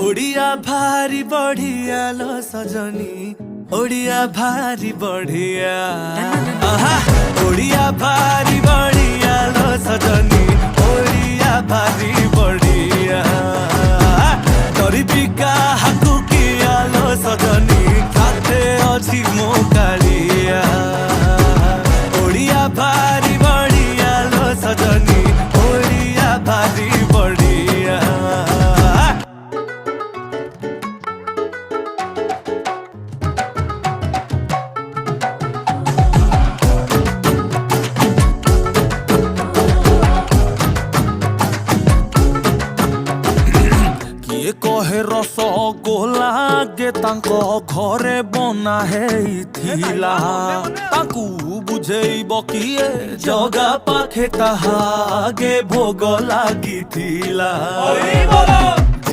ओडिया भारी बढ़िया लो सजनी, ओडिया भारी बढ़िया। आहा ओडिया भारी बढ़िया लो सजनी, ओडिया भारी बढ़िया। गरीबिका हाकु किया लो सजनी, साथे अछि मो कालिया। ओडिया भारी बढ़िया लो सजनी, ओडिया भारी बढ़िया। कहे रस गोला गे तांको घरे बना हेइथिला, तांकु बुझेइब किए जगा पाखे ताहा गे भोग लागिथिला।